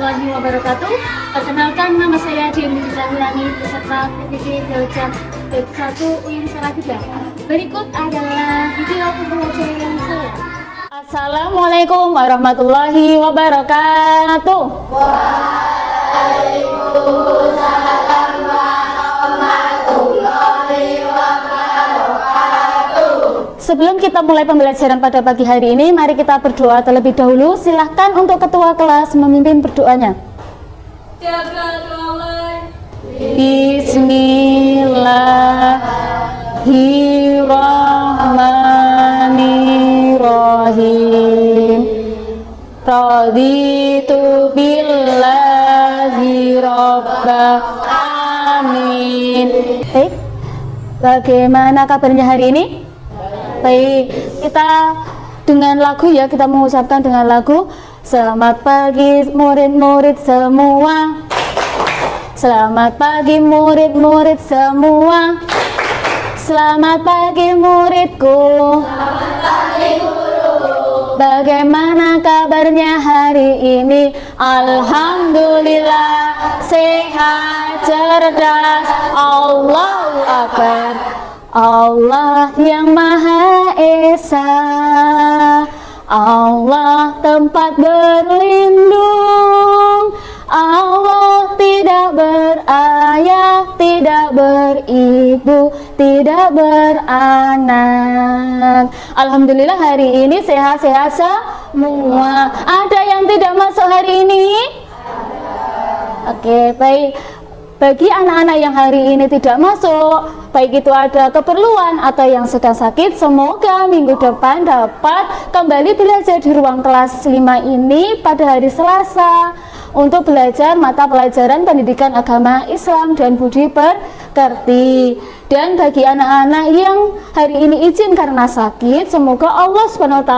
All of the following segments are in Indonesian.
warahmatullahi wabarakatuh. Perkenalkan, nama saya Dewi Zahrani, peserta PPD Darjat B1 UIN Salatiga. Berikut adalah video pembelajaran saya. Assalamualaikum warahmatullahi wabarakatuh. Waalaikumsalam warahmatullahi wabarakatuh. Sebelum kita mulai pembelajaran pada pagi hari ini, mari kita berdoa terlebih dahulu. Silahkan untuk ketua kelas memimpin berdoanya. Bismillahirrahmanirrahim. Raditu billahi robba. Amin. Baik, bagaimana kabarnya hari ini? Baik, kita dengan lagu ya, kita mengucapkan dengan lagu. Selamat pagi murid-murid semua. Selamat pagi murid-murid semua. Selamat pagi muridku. Selamat pagi guru. Bagaimana kabarnya hari ini? Alhamdulillah, sehat, cerdas. Allahu Akbar. Allah yang Maha Esa, Allah tempat berlindung, Allah tidak berayah, tidak beribu, tidak beranak. Alhamdulillah hari ini sehat-sehat semua. Ada yang tidak masuk hari ini? Oke, baik. Bagi anak-anak yang hari ini tidak masuk, baik itu ada keperluan atau yang sedang sakit, semoga minggu depan dapat kembali belajar di ruang kelas 5 ini pada hari Selasa untuk belajar mata pelajaran pendidikan agama Islam dan budi pekerti. Dan bagi anak-anak yang hari ini izin karena sakit, semoga Allah SWT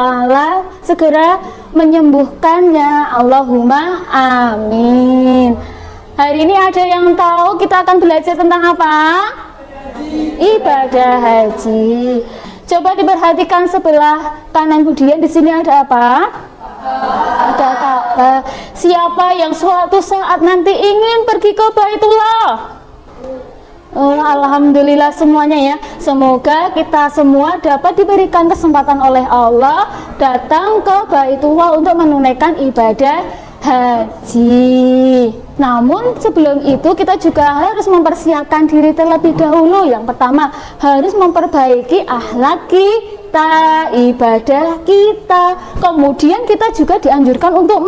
segera menyembuhkannya. Allahumma amin. Hari ini ada yang tahu kita akan belajar tentang apa? Ibadah haji. Coba diperhatikan sebelah kanan Budian, di sini ada apa? Ada Ka'bah. Siapa yang suatu saat nanti ingin pergi ke Baitullah? Oh, alhamdulillah semuanya ya. Semoga kita semua dapat diberikan kesempatan oleh Allah datang ke Baitullah untuk menunaikan ibadah haji. Namun sebelum itu kita juga harus mempersiapkan diri terlebih dahulu. Yang pertama, harus memperbaiki akhlak kita, ibadah kita. Kemudian kita juga dianjurkan untuk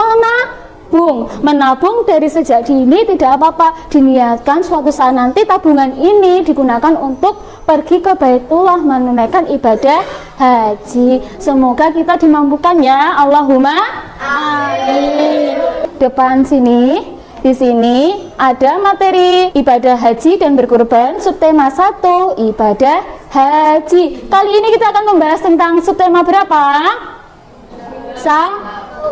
menabung dari sejak dini. Tidak apa-apa, diniatkan suatu saat nanti tabungan ini digunakan untuk pergi ke Baitullah menunaikan ibadah haji. Semoga kita dimampukan ya. Allahumma amin. Depan sini, di sini ada materi ibadah haji dan berkurban subtema 1 ibadah haji. Kali ini kita akan membahas tentang subtema berapa? 1,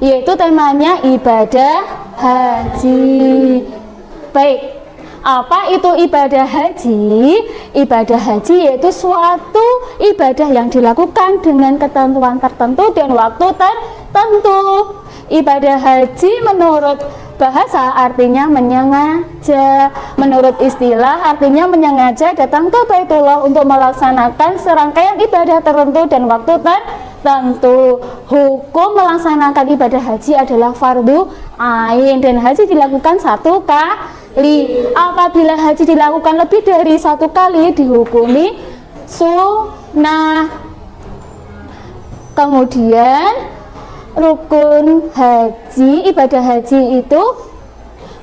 yaitu temanya ibadah haji. Baik, apa itu ibadah haji? Ibadah haji yaitu suatu ibadah yang dilakukan dengan ketentuan tertentu dan waktu tertentu. Ibadah haji menurut bahasa artinya menyengaja, menurut istilah artinya menyengaja datang ke Baitullah untuk melaksanakan serangkaian ibadah tertentu dan waktu tertentu. Hukum melaksanakan ibadah haji adalah fardu ain dan haji dilakukan 1 kali. Apabila haji dilakukan lebih dari 1 kali dihukumi sunnah. Kemudian rukun haji, ibadah haji itu,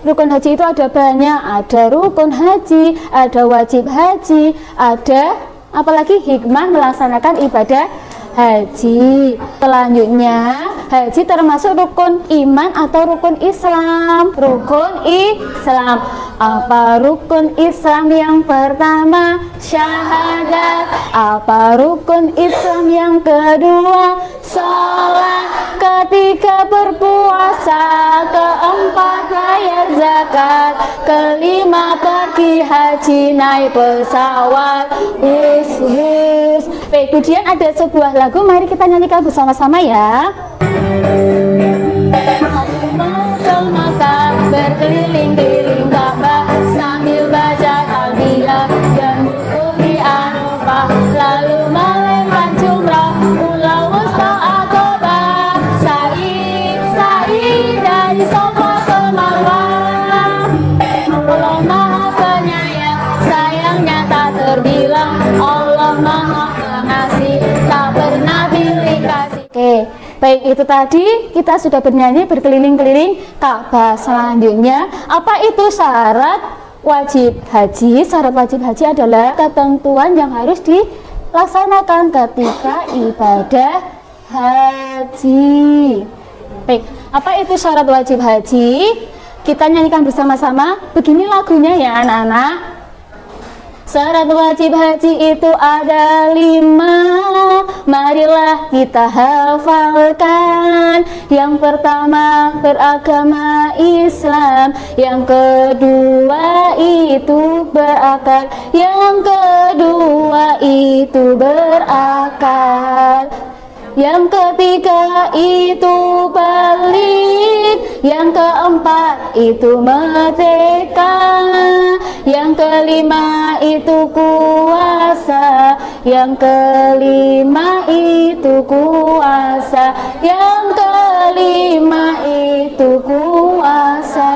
rukun haji itu ada banyak. Ada rukun haji, ada wajib haji, ada apalagi hikmah melaksanakan ibadah haji. Selanjutnya, haji termasuk rukun iman atau rukun Islam. Rukun Islam. Apa rukun Islam yang pertama? Syahadat. Apa rukun Islam yang kedua? Salat. Ketiga berpuasa. Keempat bayar zakat. Kelima pergi haji naik pesawat. Baik, kemudian ada sebuah lagu, mari kita nyanyikan bersama-sama ya. berkeliling-keliling Ka'bah sambil baca talbiyah dan di Arafah, lalu melempar jumrah pulau wusta Aqabah, sa'i dari Safa ke Marwah. Allah Maha Penyayang, sayangnya tak terbilang, Allah Maha Pengasih, tak pernah pilih kasih. Oke, baik, itu tadi kita sudah bernyanyi berkeliling-keliling Ka'bah. Selanjutnya, apa itu syarat wajib haji? Syarat wajib haji adalah ketentuan yang harus dilaksanakan ketika ibadah haji. Baik, apa itu syarat wajib haji? Kita nyanyikan bersama-sama. Begini lagunya ya anak-anak. Syarat wajib haji itu ada 5, marilah kita hafalkan. Yang pertama beragama Islam, yang kedua itu berakal, yang kedua itu berakal, yang ketiga itu balik, yang keempat itu merdeka, yang kelima itu kuasa, yang kelima itu kuasa, yang kelima itu kuasa.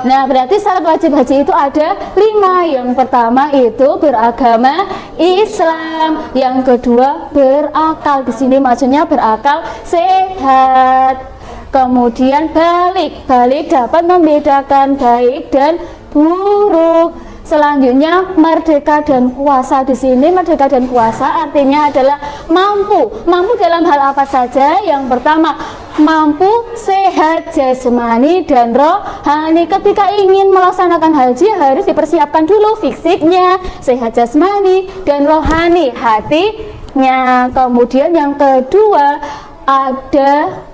Nah, berarti syarat wajib haji itu ada 5. Yang pertama itu beragama Islam, yang kedua berakal. Di sini maksudnya berakal sehat. Kemudian balik dapat membedakan baik dan buruk. Selanjutnya merdeka dan kuasa. Di sini merdeka dan kuasa artinya adalah mampu dalam hal apa saja. Yang pertama, mampu sehat jasmani dan rohani. Ketika ingin melaksanakan haji harus dipersiapkan dulu fisiknya, sehat jasmani dan rohani, hatinya. Kemudian yang kedua, ada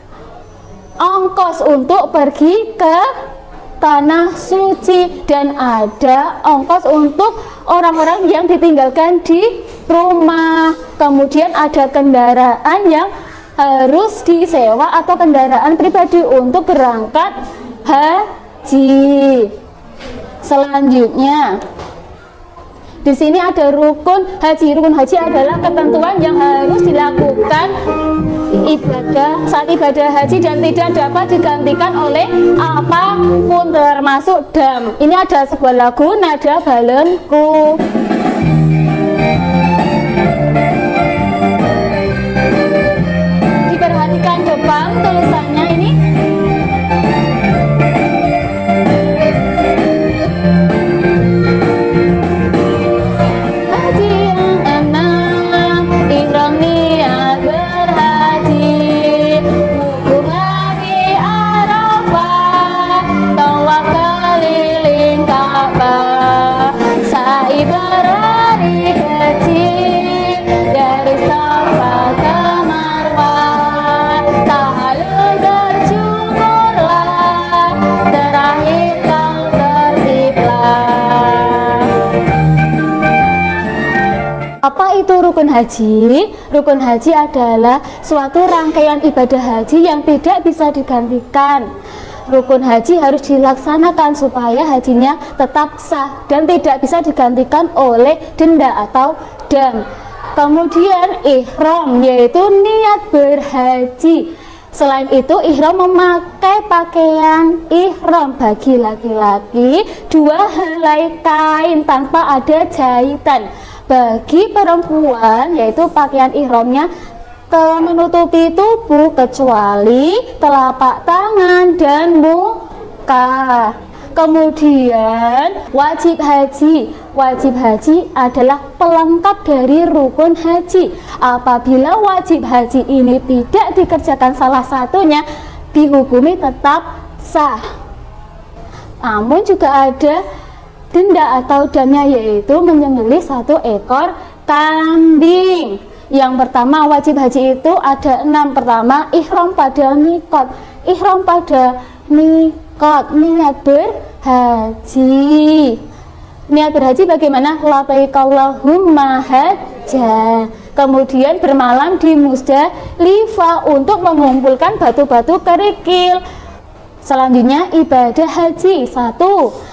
ongkos untuk pergi ke tanah suci dan ada ongkos untuk orang-orang yang ditinggalkan di rumah. Kemudian ada kendaraan yang harus disewa atau kendaraan pribadi untuk berangkat haji. Selanjutnya di sini ada rukun haji. Rukun haji adalah ketentuan yang harus dilakukan saat ibadah haji dan tidak dapat digantikan oleh apapun termasuk dam. Ini ada sebuah lagu nada balenku. Diperhatikan depan tulisannya ini. Apa itu rukun haji? Rukun haji adalah suatu rangkaian ibadah haji yang tidak bisa digantikan. Rukun haji harus dilaksanakan supaya hajinya tetap sah dan tidak bisa digantikan oleh denda atau dam. Kemudian ihram, yaitu niat berhaji. Selain itu, ihram memakai pakaian ihram bagi laki-laki 2 helai kain tanpa ada jahitan. Bagi perempuan, yaitu pakaian ihramnya menutupi tubuh kecuali telapak tangan dan muka. Kemudian wajib haji. Wajib haji adalah pelengkap dari rukun haji. Apabila wajib haji ini tidak dikerjakan salah satunya, dihukumi tetap sah. Namun juga ada denda atau damnya, yaitu menyembelih 1 ekor kambing. Yang pertama wajib haji itu ada 6. Pertama, ihram pada mikot. Ihram pada mikot, niat berhaji. Niat berhaji bagaimana? Labbaik Allahumma hajjah. Kemudian bermalam di Muzdalifah untuk mengumpulkan batu-batu kerikil. Selanjutnya ibadah haji. 1.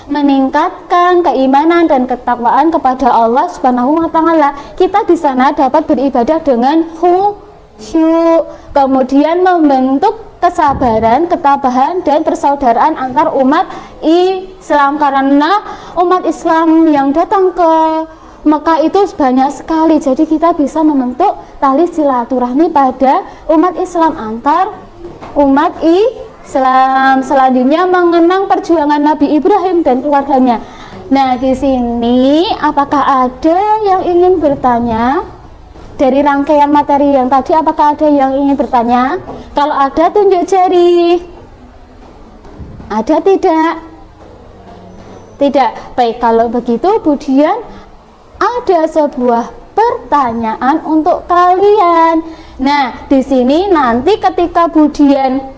Meningkatkan keimanan dan ketakwaan kepada Allah Subhanahu wa taala. Kita di sana dapat beribadah dengan khusyuk. Kemudian membentuk kesabaran, ketabahan dan persaudaraan antar umat Islam, karena umat Islam yang datang ke Mekah itu banyak sekali. Jadi kita bisa membentuk tali silaturahmi pada umat Islam antar umat Islam. Selanjutnya mengenang perjuangan Nabi Ibrahim dan keluarganya. Nah, di sini apakah ada yang ingin bertanya dari rangkaian materi yang tadi? Apakah ada yang ingin bertanya? Kalau ada, tunjuk jari. Ada tidak? Tidak. Baik, kalau begitu Budian ada sebuah pertanyaan untuk kalian. Nah, di sini nanti ketika Budian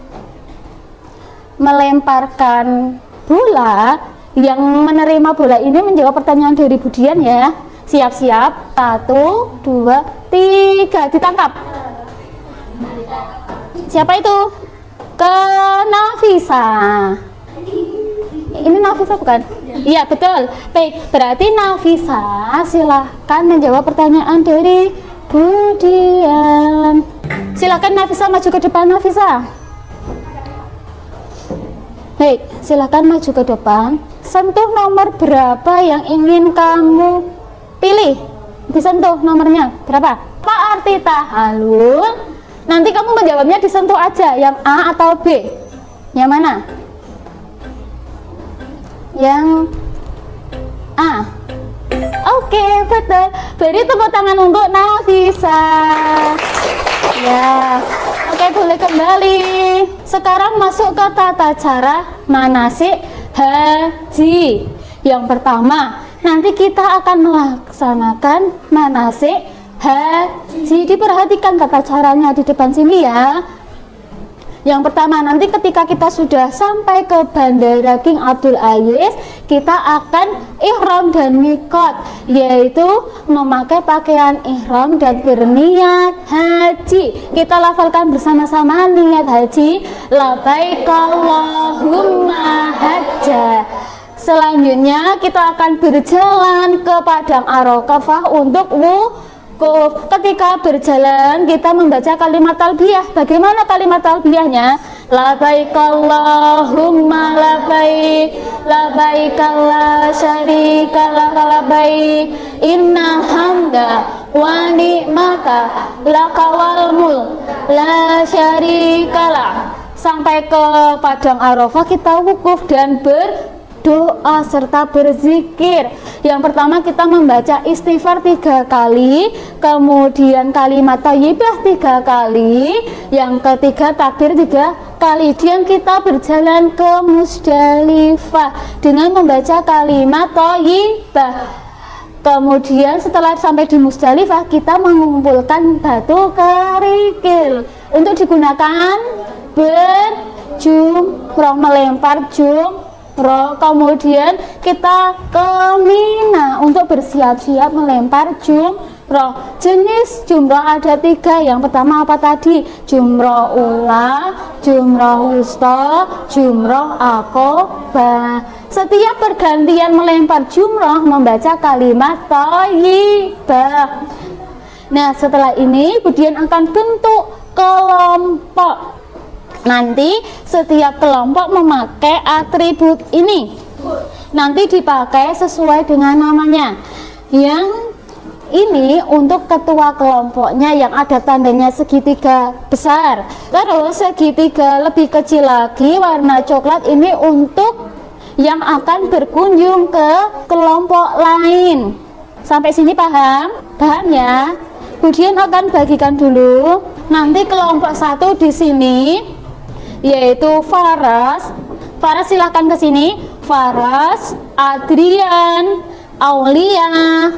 melemparkan bola, yang menerima bola ini menjawab pertanyaan dari Budian ya. Siap-siap. 1, 2, 3. Ditangkap. Siapa itu? Ke Nafisa. Ini Nafisa bukan? Iya, betul. Baik, berarti Nafisa silahkan menjawab pertanyaan dari Budian. Silakan Nafisa maju ke depan. Nafisa, baik, silakan maju ke depan. Sentuh nomor berapa yang ingin kamu pilih. Disentuh nomornya berapa? Apa arti tahalul? Nanti kamu menjawabnya disentuh aja, yang A atau B? Yang mana? Yang A. Oke, betul. Beri tepuk tangan untuk Nafisa. Ya. Oke, boleh kembali. Sekarang masuk ke tata cara manasik haji. Yang pertama, nanti kita akan melaksanakan manasik haji. Diperhatikan tata caranya di depan sini ya. Yang pertama, nanti ketika kita sudah sampai ke Bandara King Abdul Aziz, kita akan ihram dan mikot, yaitu memakai pakaian ihram dan berniat haji. Kita lafalkan bersama-sama niat haji, labbaik Allahumma hajja. Selanjutnya kita akan berjalan ke Padang Arafah untuk wukuf. Ketika berjalan kita membaca kalimat talbiyah. Bagaimana kalimat talbiyahnya? Labbaik Allahumma labbaik, labbaik la syarika lak labbaik, innal hamda wa ni'mata laka wal mulk la syarika lak. Sampai ke Padang Arafah kita wukuf dan berdoa serta berzikir. Yang pertama kita membaca istighfar 3 kali, kemudian kalimat thayyibah 3 kali, yang ketiga takbir 3 kali. Dan kita berjalan ke Musdalifah dengan membaca kalimat thayyibah. Kemudian setelah sampai di Musdalifah kita mengumpulkan batu kerikil untuk digunakan berjumroh, melempar jumroh. Kemudian kita ke Mina untuk bersiap-siap melempar jumroh. Jenis jumroh ada 3. Yang pertama apa tadi? Jumroh ula, jumroh wusta, jumroh aqobah. Setiap pergantian melempar jumroh membaca kalimat thayyibah. Nah, setelah ini Budian akan bentuk kelompok. Nanti setiap kelompok memakai atribut ini. Nanti dipakai sesuai dengan namanya. Yang ini untuk ketua kelompoknya yang ada tandanya segitiga besar. Terus segitiga lebih kecil lagi warna coklat ini untuk yang akan berkunjung ke kelompok lain. Sampai sini paham? Paham ya? Budian akan bagikan dulu. Nanti kelompok 1 di sini yaitu Faras. Faras silahkan ke sini. Faras, Adrian, Aulia,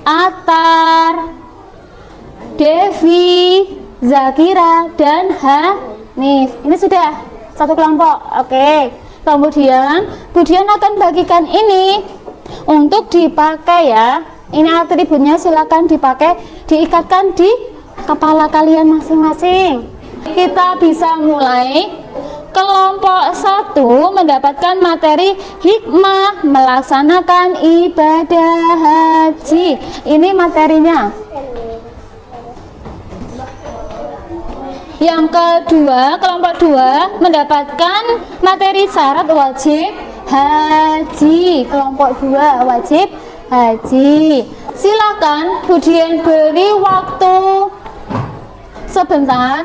Atar, Devi, Zakira, dan Hanif. Ini sudah satu kelompok. Oke. Kemudian Budian akan bagikan ini untuk dipakai ya. Ini atributnya, silakan dipakai, diikatkan di kepala kalian masing-masing. Kita bisa mulai Kelompok 1 mendapatkan materi hikmah melaksanakan ibadah haji. Ini materinya. Yang kedua, kelompok 2 mendapatkan materi syarat wajib haji. Kelompok 2 wajib haji. Silakan Budian beri waktu sebentar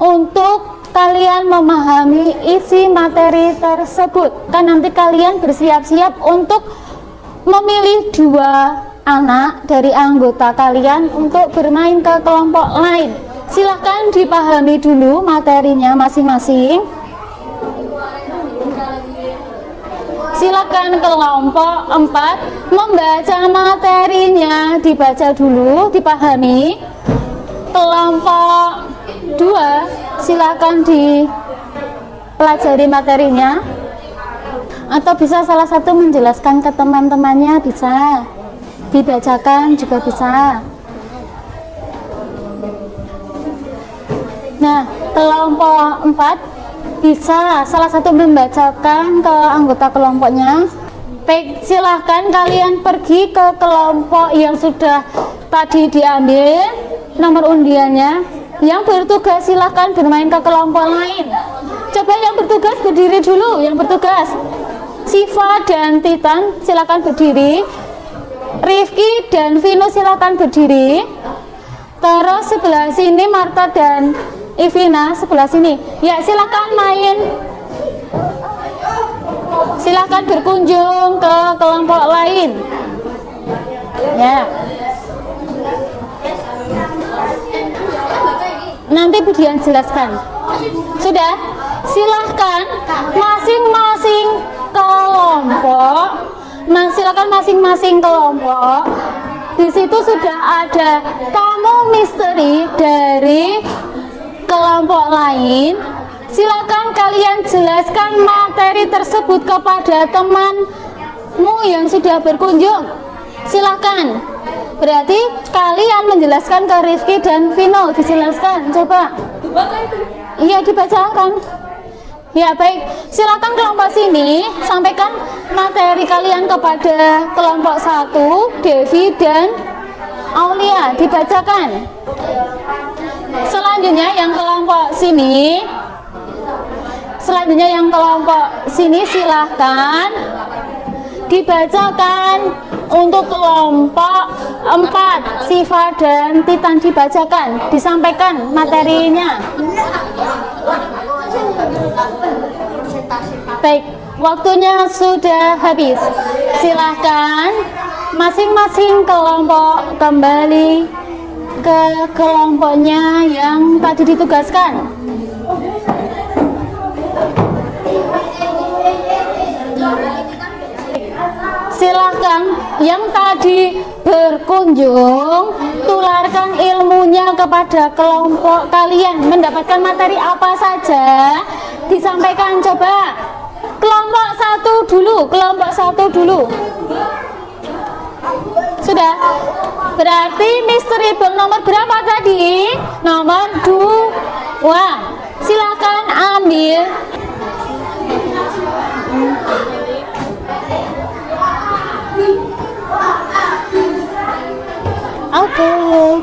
untuk kalian memahami isi materi tersebut. Kan nanti kalian bersiap-siap untuk memilih 2 anak dari anggota kalian untuk bermain ke kelompok lain. Silahkan dipahami dulu materinya masing-masing. Silakan kelompok 4 membaca materinya, dibaca dulu, dipahami. Kelompok 2 silakan dipelajari materinya, atau bisa salah satu menjelaskan ke teman-temannya, bisa dibacakan juga bisa. Nah, kelompok 4 bisa salah satu membacakan ke anggota kelompoknya. Baik, silahkan kalian pergi ke kelompok yang sudah tadi diambil nomor undiannya. Yang bertugas silahkan bermain ke kelompok lain. Coba yang bertugas berdiri dulu. Yang bertugas Siva dan Titan silahkan berdiri. Rifki dan Vino silahkan berdiri. Terus sebelah sini Marta dan Ivina sebelah sini. Ya, silahkan main. Silahkan berkunjung ke kelompok lain. Ya. Nanti Budian jelaskan. Sudah? Silahkan masing-masing kelompok. Silakan masing-masing kelompok. Di situ sudah ada tamu misteri dari kelompok lain. Silakan kalian jelaskan materi tersebut kepada temanmu yang sudah berkunjung. Silakan. Berarti kalian menjelaskan ke Rifki dan Vino, dijelaskan. Coba. Iya, dibacakan. Ya, baik. Silakan kelompok sini sampaikan materi kalian kepada kelompok 1, Devi dan Aulia, dibacakan. Selanjutnya yang kelompok sini. Silahkan dibacakan untuk kelompok 4, Siva dan Titan, dibacakan, disampaikan materinya. Baik, waktunya sudah habis. Silahkan masing-masing kelompok kembali ke kelompoknya yang tadi ditugaskan. Silahkan yang tadi berkunjung tularkan ilmunya kepada kelompok kalian. Mendapatkan materi apa saja disampaikan. Coba kelompok 1 dulu. Sudah? Berarti misteri box nomor berapa tadi? Nomor 2. Silahkan ambil. Oke,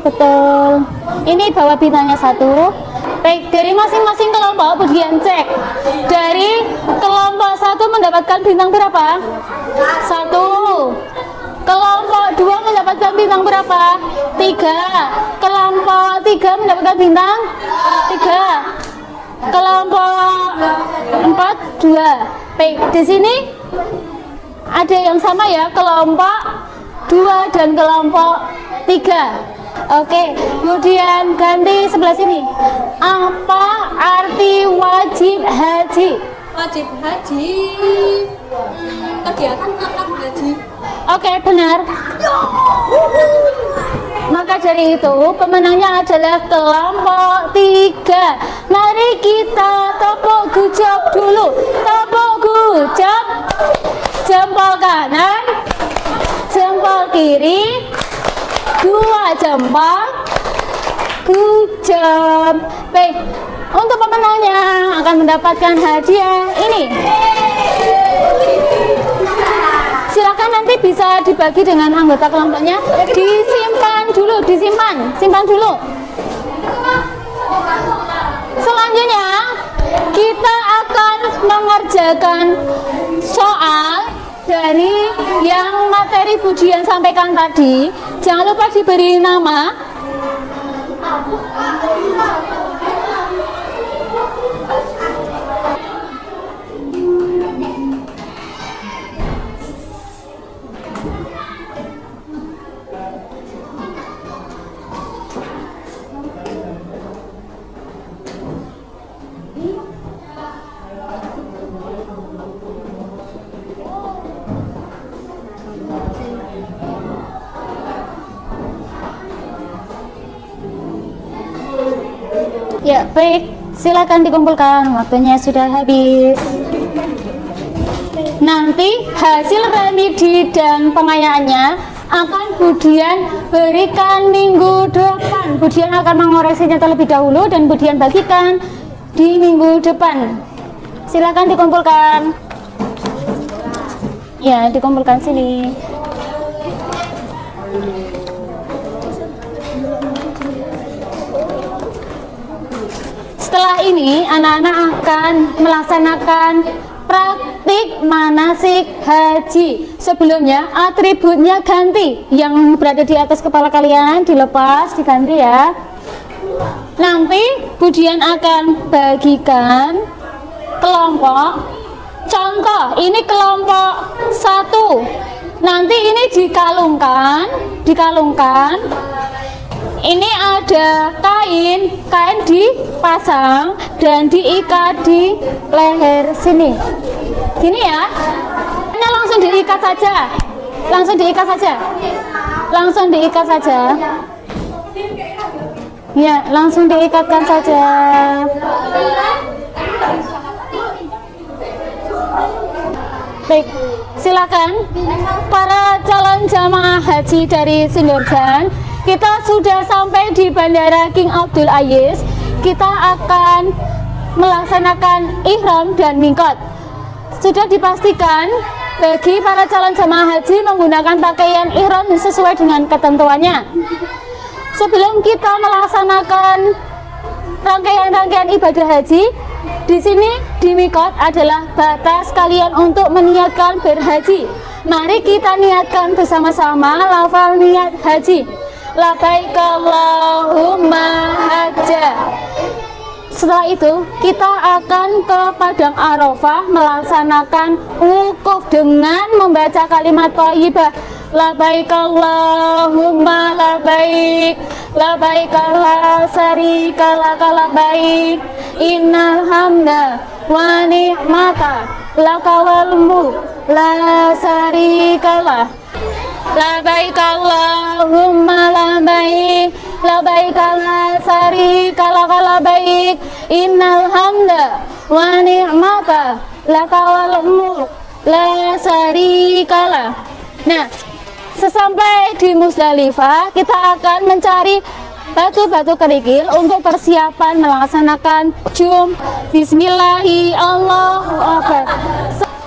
betul. Ini bawa bintangnya 1. Baik, dari masing-masing kelompok Budian cek. Dari kelompok 1 mendapatkan bintang berapa? 1. Kelompok 2 mendapatkan bintang berapa? 3. Kelompok 3 mendapatkan bintang 3. Kelompok 4 2. Baik, di sini ada yang sama ya, kelompok 2 dan kelompok 3. Oke, kemudian ganti sebelah sini. Apa arti wajib haji? Wajib haji, kegiatan apa haji? Oke, benar. Maka dari itu pemenangnya adalah kelompok 3. Mari kita tepuk gujab dulu. Tepuk gujab. Jempol kanan, jempol kiri, 2 jempol, gujab. Baik, untuk pemenangnya akan mendapatkan hadiah ini. Silakan nanti bisa dibagi dengan anggota kelompoknya. Disimpan dulu, simpan dulu. Selanjutnya kita akan mengerjakan soal dari yang materi Budian sampaikan tadi. Jangan lupa diberi nama. Ya, baik. Silakan dikumpulkan. Waktunya sudah habis. Nanti hasil remedi dan pengayaannya akan Budian berikan minggu depan. Budian akan mengoreksinya terlebih dahulu dan Budian bagikan di minggu depan. Silakan dikumpulkan. Ya, dikumpulkan sini. Setelah ini anak-anak akan melaksanakan praktik manasik haji. Sebelumnya atributnya ganti, yang berada di atas kepala kalian dilepas, diganti ya. Nanti Budian akan bagikan kelompok. Contoh, ini kelompok 1. Nanti ini dikalungkan. Ini ada kain dipasang dan diikat di leher sini. Gini ya. Ini langsung diikat saja. Ya, langsung diikatkan saja. Baik, silakan para calon jamaah haji dari Sindorjan. Kita sudah sampai di Bandara King Abdul Aziz. Kita akan melaksanakan ihram dan mikot. Sudah dipastikan bagi para calon jamaah haji menggunakan pakaian ihram sesuai dengan ketentuannya. Sebelum kita melaksanakan rangkaian ibadah haji, di sini di mikot adalah batas kalian untuk meniatkan berhaji. Mari kita niatkan bersama-sama lafal niat haji. Labbaik Allahumma hajja. Setelah itu kita akan ke Padang Arafah melaksanakan wukuf dengan membaca kalimat thayyibah. Labbaik Allahumma labbaik, labbaik la syarika laka labbaik, innal hamda wa ni'mata laka wal mulk la syarika lah. Labbaik Allahumma labbaik, labbaik la syarika laka labbaik, innal hamda wa ni'mata laka wal mulk la syarika lah. Nah, sesampai di Musdalifah kita akan mencari batu-batu kerikil untuk persiapan melaksanakan jum. Bismillahi Allahu Akbar.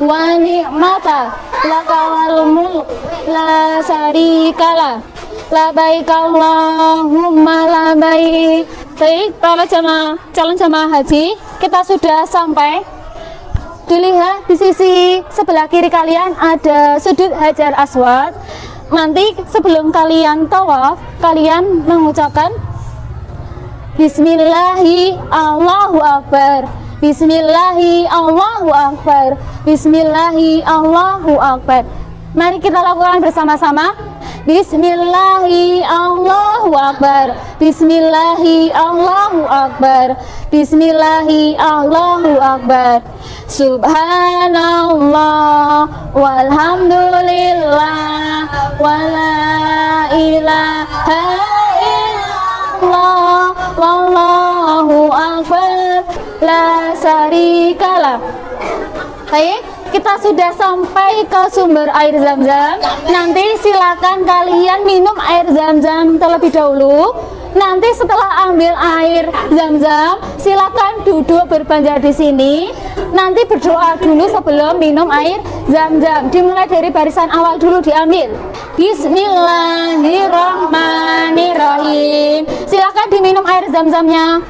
Wa ni'mata laka wal mulk la syarikalah. Labbaik Allahumma labbaik. Baik, para calon jamaah haji, kita sudah sampai. Dilihat di sisi sebelah kiri kalian ada sudut Hajar Aswad. Nanti sebelum kalian tawaf, kalian mengucapkan Bismillahi Allahu Akbar, Bismillahi Allahu Akbar, Bismillahi Allahu Akbar. Mari kita lakukan bersama-sama. Bismillahi Allahu Akbar, Bismillahi Allahu Akbar, Bismillahi Allahu Akbar. Subhanallah walhamdulillah wala ilaha illallah wallahu akbar la syarikalah. Baik, kita sudah sampai ke sumber air Zam-Zam. Nanti silakan kalian minum air Zam-Zam terlebih dahulu. Nanti setelah ambil air Zam-Zam, silakan duduk berbanjar di sini. Nanti berdoa dulu sebelum minum air Zam-Zam. Dimulai dari barisan awal dulu diambil. Bismillahirrahmanirrahim. Silakan diminum air Zam-Zamnya.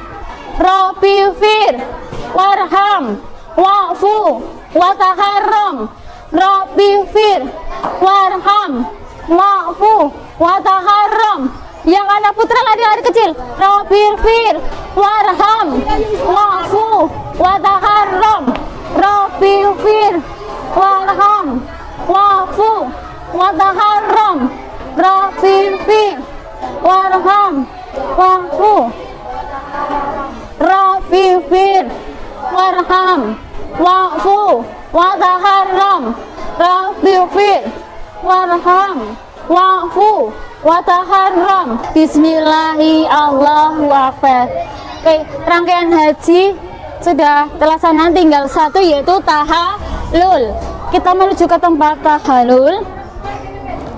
Robbifir warham wa'fu wataharram. Robbifir warham wa'fu wataharram. Yang anak putra lari-lari kecil. Robbifir warham wa'fu wataharram. Robbifir warham wa'fu wataharram. Robbifir warham wa'fu. Robbifir warham wa'fu wataharram. Robbifir warham wa'fu wataharram. Bismillahi Allahu Akbar. Oke, rangkaian haji sudah terlaksana, tinggal satu yaitu tahallul. Kita menuju ke tempat tahallul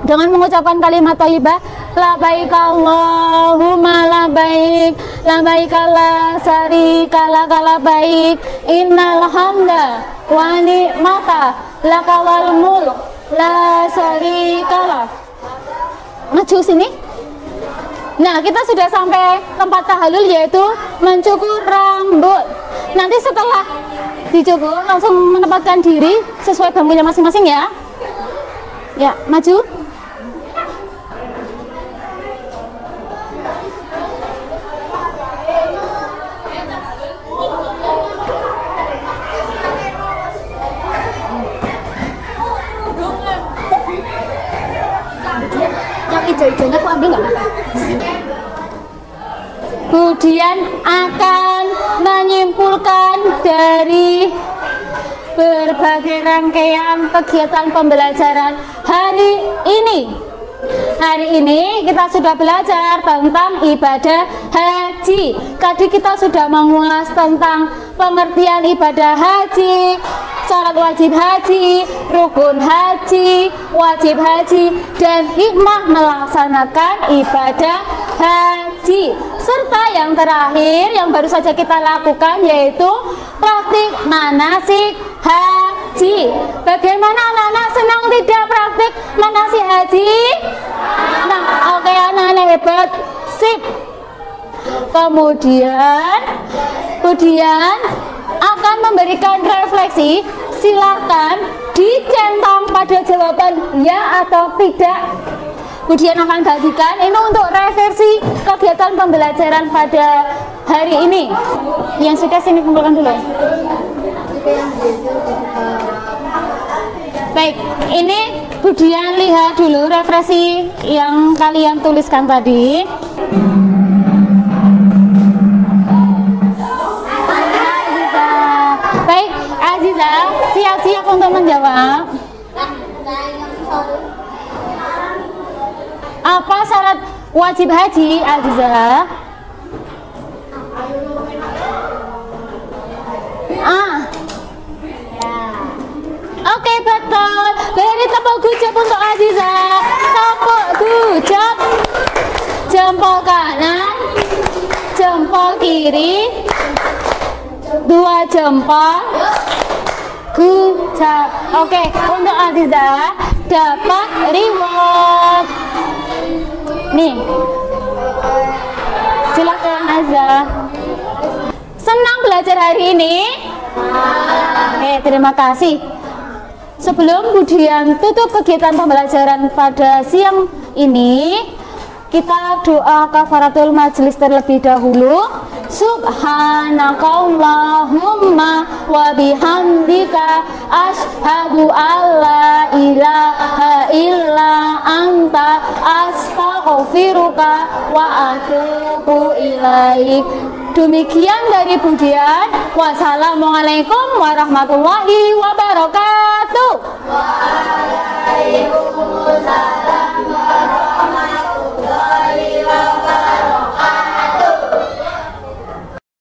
dengan mengucapkan kalimat thayyibah. Labbaik Allahumma labbaik, labbaik la syarika lak labbaik, innal hamda wa ni'mata laka wal mulk la syarika lak. Maju sini. Nah, kita sudah sampai tempat tahallul yaitu mencukur rambut. Nanti setelah dicukur langsung menempatkan diri sesuai bangkunya masing-masing ya. Ya, maju. Hijau-hijaunya aku ambil nggak apa-apa. Kemudian akan menyimpulkan dari berbagai rangkaian kegiatan pembelajaran hari ini. Hari ini kita sudah belajar tentang ibadah haji. Tadi kita sudah mengulas tentang pengertian ibadah haji, syarat wajib haji, rukun haji, wajib haji, dan hikmah melaksanakan ibadah haji. Serta yang terakhir yang baru saja kita lakukan yaitu praktik manasik haji. Bagaimana anak-anak, senang tidak praktik manasik haji? Nah, oke anak-anak hebat, sip. Kemudian akan memberikan refleksi. Silakan dicentang pada jawaban ya atau tidak. Kemudian akan bagikan ini untuk reversi kegiatan pembelajaran pada hari ini. Yang sudah sini kumpulkan dulu. Baik, ini Budian lihat dulu referensi yang kalian tuliskan tadi. Baik, Aziza, siap-siap untuk menjawab. Apa syarat wajib haji, Aziza? Oke, betul. Beri tepuk gujap untuk Aziza. Tepuk gujap. Jempol kanan, jempol kiri, dua jempol. Gujap. Oke, untuk Aziza dapat reward. Nih, silakan Aziza. Senang belajar hari ini? Oke, terima kasih. Sebelum Budian tutup kegiatan pembelajaran pada siang ini, kita doa kafaratul majelis terlebih dahulu. Subhanakallahumma wa bihamdika asyhadu alla ilaha illa anta astaghfiruka wa atubu ilaik. Demikian dari Budian. Wassalamualaikum warahmatullahi wabarakatuh.